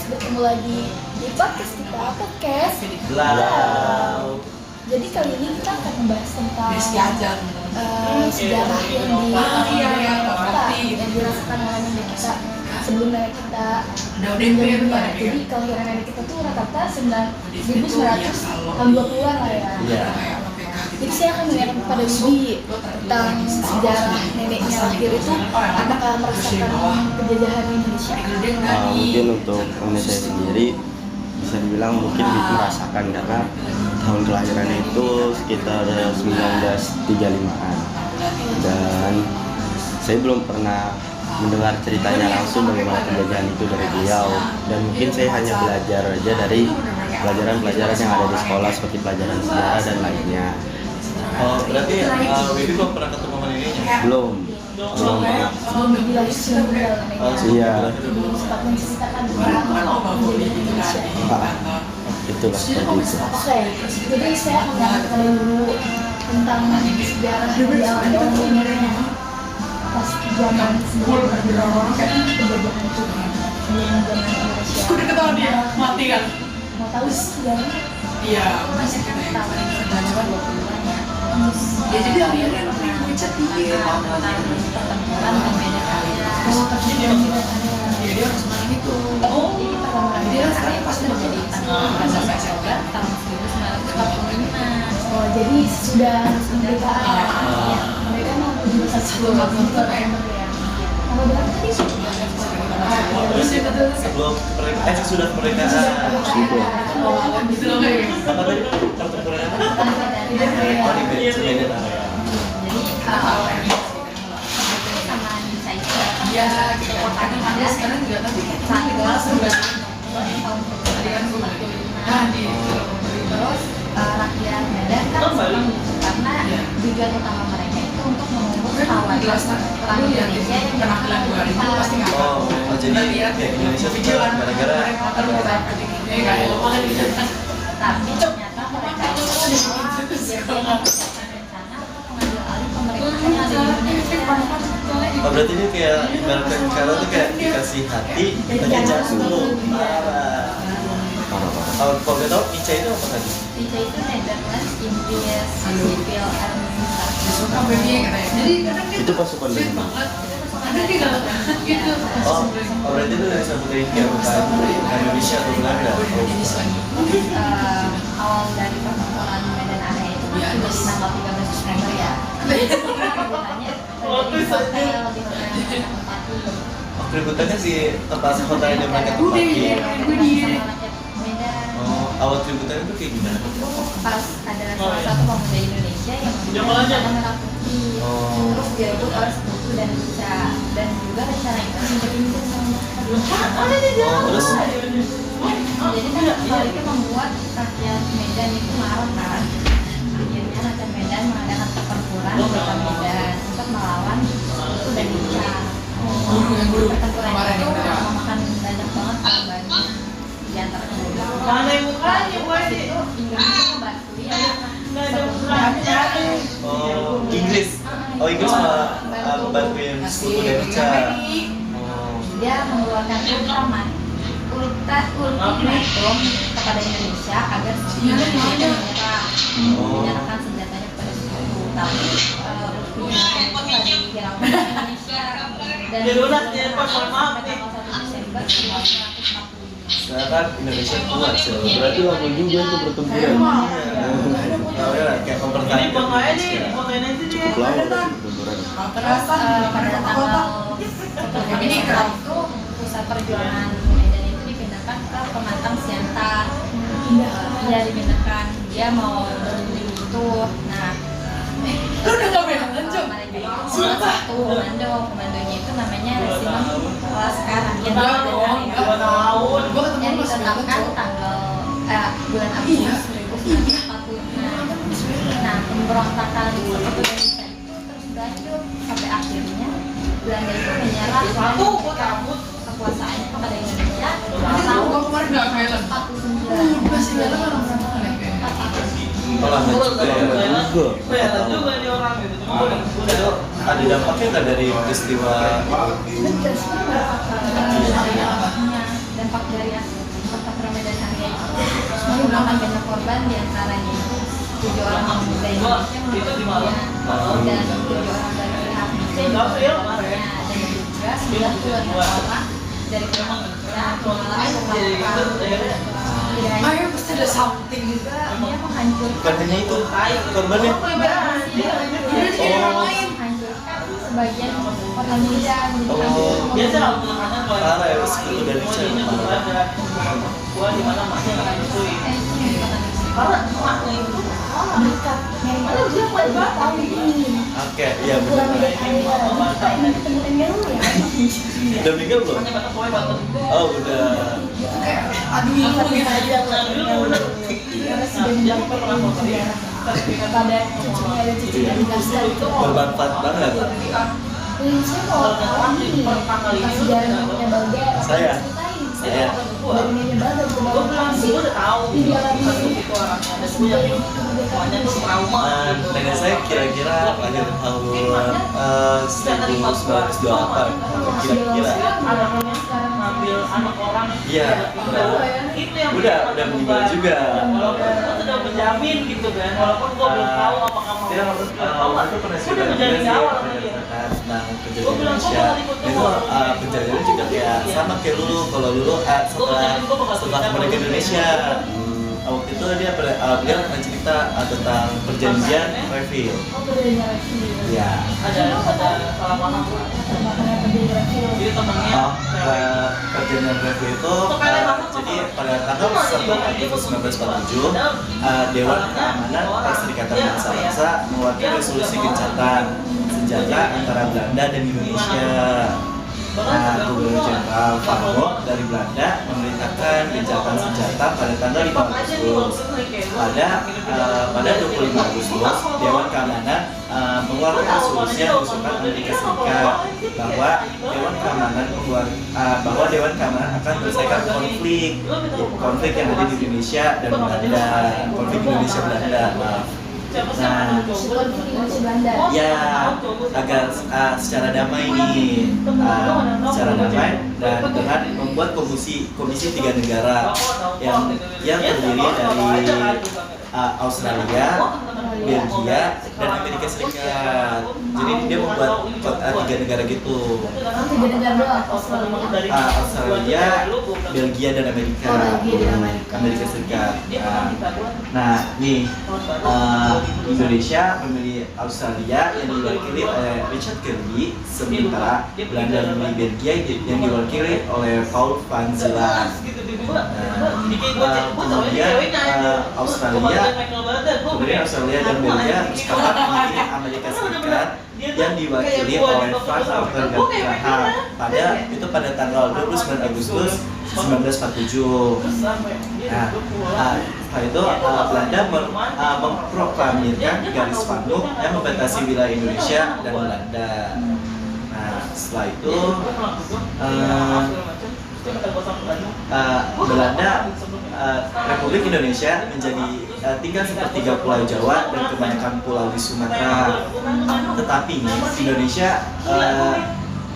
Bertemu lagi di podcast kita, podcast Blau. Jadi kali ini kita akan membahas tentang sejarah yang dirasakan oleh nenek kita sebelum nenek kita meninggal dunia. Jadi kelahiran nenek kita tuh rata-rata 1900 tahun 20-an lah ya. Jadi saya akan menanyakan kepada Widy tentang sejarah neneknya lahir itu, apakah merasakan penjajahan Indonesia? Mungkin untuk nenek saya sendiri bisa dibilang mungkin merasakan karena tahun kelahirannya itu sekitar 1935-an dan saya belum pernah mendengar ceritanya langsung bagaimana penjajahan itu dari beliau, dan mungkin saya hanya belajar aja dari pelajaran-pelajaran yang ada di sekolah seperti pelajaran sejarah dan lainnya. Oh, berarti Widy belum pernah ketemu sama neneknya? Belum. Bila sudah meninggal neneknya, Iya. belum sempat menceritakan tentang penjajahan Indonesia. Itulah seperti itu. Oke, jadi saya akan menanyakan dulu tentang sejarah di awal neneknya. Pas zaman sebelum penjajahan itu, sebelum zaman Indonesia. Udah ketawa dia, mati kan? Mau tahu sejarahnya? Iya, Masih tahu tahun 20-an ya. ya jadi akhirnya ngecat dia. Pertempuran dan beda area. Ya dia harus main itu. Jadi pertempuran Dia beda sekarang area pas udah jadi sampai Oktober tahun 1945. Oh, jadi sudah kemerdekaan. Ya, mereka mau berusaha sebelum Oktober ya. Tanggal berapa tadi? Terus itu tuh Sebelum kemerdekaan, sudah kemerdekaan. oh gitu loh kayak. Apa tadi? Pertempuran apa? Oh, di Medan area. Jadi kalau sama Nisa itu Iya, kita kotakin ada sekarang juga tapi satu kelas udah tahun tadi kan gue balik. Nah di terus rakyat Medan kan senang gitu karena tujuan utama mereka itu untuk mengurus kawasan perang Indonesia yang penampilan gue itu pasti nggak. Oh, jadi kayak Indonesia video kan gara-gara tapi ternyata mereka itu rencana untuk mengambil alih pemerintahan yang ada di Indonesia. Oh, berarti ini kayak ibaratkan sekarang tuh kayak dikasih hati, kita jantung. Parah. Kalau kita tahu Ica itu apa tadi? Nisa itu Netherlands Indies Civil Administration. Suka baby katanya. Jadi kadang dia Itu pasukan dari mana? ada dia nggak gitu. Oh, berarti itu dari satu dari kayak bukan Indonesia atau Belanda? Awal dari pertempuran Medan Area itu kan sudah di tanggal 13 September ya. Keributannya terjadi di hotel di hotel yang mereka tempati. Oh, keributannya di tempat hotel yang mereka tempati. Sama rakyat Medan. Oh, awal keributannya itu kayak gimana? Pas ada salah satu pemuda Indonesia yang menggunakan merah putih, terus direbut oleh sekutu dan bisa, dan juga rencana itu menjadi Terus jadi kan hal itu membuat rakyat Medan itu marah kan. Akhirnya rakyat Medan mengadakan pertempuran di kota Medan untuk melawan sekutu dan Inca. Pertempuran itu memakan banyak banget korban di antara kedua. Mana yang mukanya Pas itu Indonesia membantu ya. Inggris. Oh, Inggris malah bantuin sekutu dan Ica. Dia mengeluarkan ultimatum kepada Indonesia agar Indonesia menyerah, menyerahkan senjatanya kepada sekutu. Tapi ultimatum itu dihiraukan oleh Indonesia dan sampai tanggal 1 Desember 1945. Sekarang Indonesia kuat sih. Berarti lama juga itu pertempuran. Nah, udah kayak mempertahankan Indonesia. Cukup lama berarti pertempuran. Terus pada tanggal 1 Desember itu pusat perjuangan Medan itu dipindahkan ke Pematang Siantar. Dia dipindahkan, dia mau berhenti itu. Nah, lu udah nggak benar lanjut. mereka itu salah satu komandonya itu namanya Resimen Laskar Rakyat Medan Area Gue ketemu yang lu masih ditetapkan lucu. tanggal bulan Agustus 1945. Nah, pemberontakan seperti Indonesia itu terus berlanjut sampai akhirnya Belanda itu menyerah kekuasaannya kepada Indonesia tahun 1949. Masih dalam orang berantakan ya? Oh, lama juga ya. juga Itu ada dampaknya nggak dari peristiwa Betul, dampak dari kota Medan Area itu menimbulkan banyak korban, diantaranya itu 7 orang pemuda Indonesia meninggal dunia dan 7 orang dari pihak Indonesia juga meninggalnya, dan juga 92 orang dari pihak Indonesia mengalami luka-luka. Tidak hanya Ayo pasti ada something. juga dia menghancurkan bukan hanya itu korbannya menghancurkan sebagian pertanian gitu. parah ya sekutu dari Cina Dekat yang itu dia pada tahun ini. oke ya Kurang benar dari area kita ingin ketemu dengan dulu ya. udah meninggal belum oh udah Kayak aduh ini Tapi gitu. saja karena sudah mendapatkan sejarah pada cucunya dan cucunya dinasti itu. bermanfaat banget Saya mau tahu nih sejarahnya Balga. Saya. Saya dari Nenek Balga ke Balga sih. Di dalam nenek saya kira-kira lahir tahun 1928 kira-kira iya udah meninggal juga sudah menjamin gitu kan, walaupun gua belum tahu apakah mau dia waktu presiden tentang penjajah Indonesia itu penjajahnya juga kayak sama kayak Lulu kalau Lulu setelah kemerdekaan Indonesia waktu itu dia beliau akan cerita tentang perjanjian Reville Oh, bedanya Reville. ya ada salah paham. Makanya bedanya Reville. Jadi temennya perjanjian Reville itu jadi pada tanggal 1 Agustus 1947 Dewan Keamanan Perserikatan Bangsa-Bangsa mengeluarkan resolusi gencatan senjata antara Belanda dan Indonesia. Nah, Gubernur Jenderal Van Gogh dari Belanda memerintahkan gencatan senjata pada tanggal 5 Agustus. Pada 25 Agustus, Dewan Keamanan mengeluarkan resolusi yang diusulkan Amerika Serikat bahwa Dewan Keamanan akan menyelesaikan konflik yang ada di Indonesia dan Belanda, konflik Indonesia Belanda. Nah, Belanda. ya agar secara damai nih, secara damai dan dengan membuat komisi 3 negara yang terdiri dari Australia, Belgia, dan Amerika Serikat. Jadi dia membuat 3 negara gitu. 3 negara doang. Australia, Belgia, dan Amerika. Amerika Serikat. Nah, nih Indonesia memilih Australia yang diwakili oleh Richard Kirby, sementara Belanda memilih Belgia yang diwakili oleh Paul van Zeeland. Kemudian Australia dan Belgia sepakat memilih Amerika Serikat yang diwakili oleh Frank Walter Graham pada tanggal 29 Agustus 1947. Nah, setelah itu Belanda memproklamirkan garis Bandung yang membatasi wilayah Indonesia dan Belanda. Nah, setelah itu Belanda Republik Indonesia menjadi tinggal sepertiga Pulau Jawa dan kebanyakan pulau di Sumatera. Tetapi Indonesia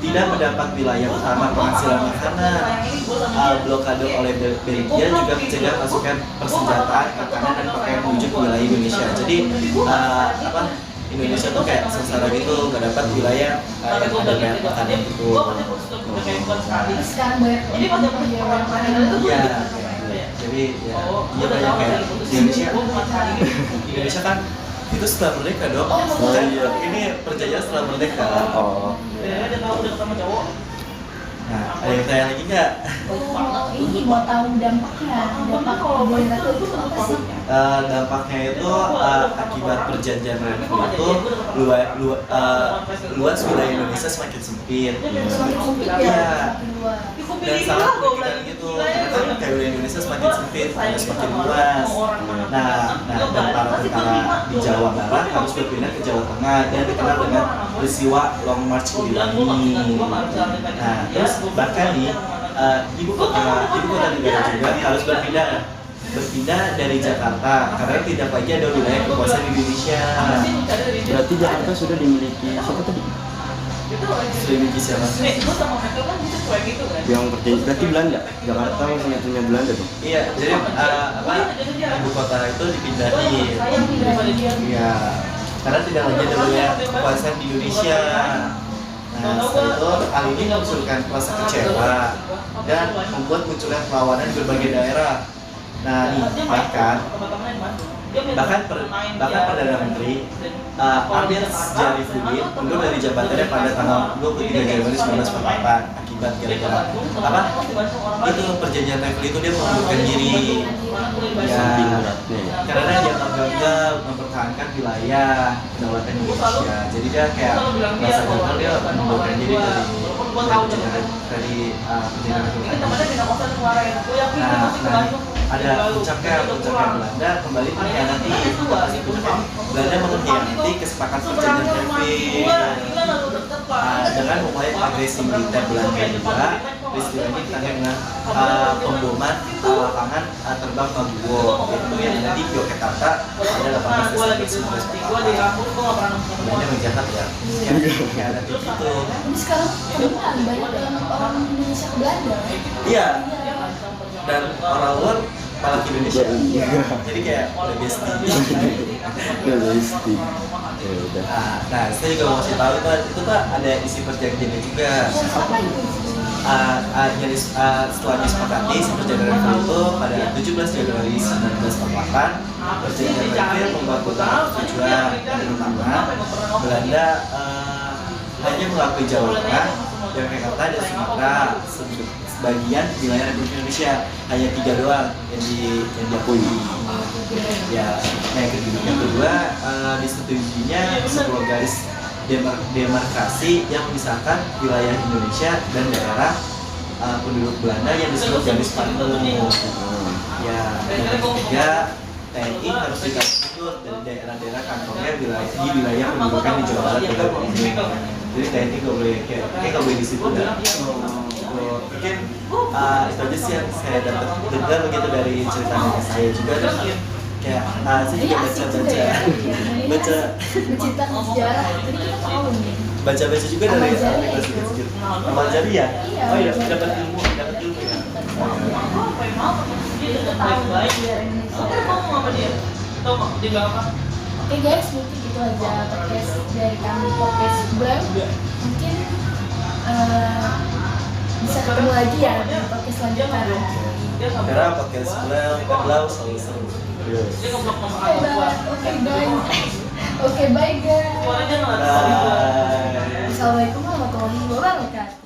tidak mendapat wilayah utama penghasilan makanan. Blokade oleh Belgia juga mencegah pasukan persenjataan, makanan, dan pakaian menuju ke wilayah Indonesia. Jadi Indonesia tuh kayak sengsara gitu, nggak dapat wilayah yang ada banyak makanan gitu. Sekarang banyak Iya. Jadi ya banyak kayak Indonesia kan itu setelah merdeka dong. Dan ini perjanjian setelah merdeka. Oh. Nah, ada yang tanya lagi nggak? ini mau tahu dampaknya. Dampak kalau boleh itu apa sih? Dampaknya itu akibat perjanjian Renville itu luas wilayah Indonesia semakin sempit. Semakin sempit ya, Iya. semakin luas. Dan sangat merugikan gitu karena kan kayak wilayah Indonesia semakin sempit dan semakin luas. Nah, dan para tentara di Jawa Barat harus berpindah ke Jawa Tengah yang dikenal dengan peristiwa Long March Kuliwangi. Nah, terus bahkan nih ibu kota negara juga harus berpindah dari Jakarta karena tidak lagi ada wilayah kekuasaan Indonesia. Berarti Jakarta sudah dimiliki siapa tadi? Sudah dimiliki siapa? Yang pertanyaan berarti Belanda. Jakarta masih punya Belanda tuh. Iya, jadi ibu kota itu dipindahin. Iya, karena tidak lagi ada wilayah kekuasaan di Indonesia. Nah, setelah itu hal ini memunculkan rasa kecewa dan membuat munculnya perlawanan di berbagai daerah. Nah, nih bahkan Perdana Menteri Amir Syarifudin mundur dari jabatannya pada tanggal 23 Januari 1948 akibat gara-gara itu perjanjian Renville itu dia mengundurkan diri ya, karena dia gagal mempertahankan wilayah kedaulatan Indonesia. Jadi dia kayak merasa gagal, dia mengundurkan diri dari perjanjian Renville. Nah, ada puncaknya Belanda kembali mengkhianati Belanda mengkhianati kesepakatan perjanjian Renville dengan memulai agresi militer Belanda juga. Peristiwa ini ditangani dengan pemboman lapangan terbang Maguwo yaitu yang ada di Yogyakarta pada 18 Desember 1948. Belanda menjahat ya, mengkhianati itu. Ini sekarang kebetulan banyak orang Indonesia ke Belanda. Iya, dan orang luar malah ke Indonesia. Jadi kayak udah bestie. Ya udah. Nah, saya juga mau kasih tahu itu tuh ada isi perjanjiannya juga. Apa itu? Jadi setelah disepakati si perjanjian Renville itu pada 17 Januari 1948 perjanjian Renville membuat beberapa tujuan dan pertama Belanda hanya mengakui Jawa Tengah, Yogyakarta dan Sumatera sebagian wilayah Republik Indonesia, hanya 3 doang yang diakui. Ya, yang kedua disetujuinya sebuah garis demarkasi yang memisahkan wilayah Indonesia dan daerah penduduk Belanda yang disebut garis Pantung. Ya, yang ketiga TNI harus dikasih dari daerah-daerah kantornya di wilayah pendudukan di Jawa Barat dan Bumi. Jadi TNI nggak boleh nggak boleh di situ dah. Mungkin itu aja sih yang saya dapat dengar begitu dari cerita nenek saya juga dan kayak saya juga menceritakan sejarah. Jadi kita tahu nih. baca juga dari aplikasi sedikit. Amal Jari ya? Iya, Oh iya, Amal Jari. dapat ilmu ya. Oke guys, mungkin itu aja podcast dari kami, podcast Blank. Mungkin bisa ketemu lagi ya di podcast selanjutnya. Karena podcast Blau selalu seru. Oke, bye guys. Bye. Assalamualaikum warahmatullahi wabarakatuh.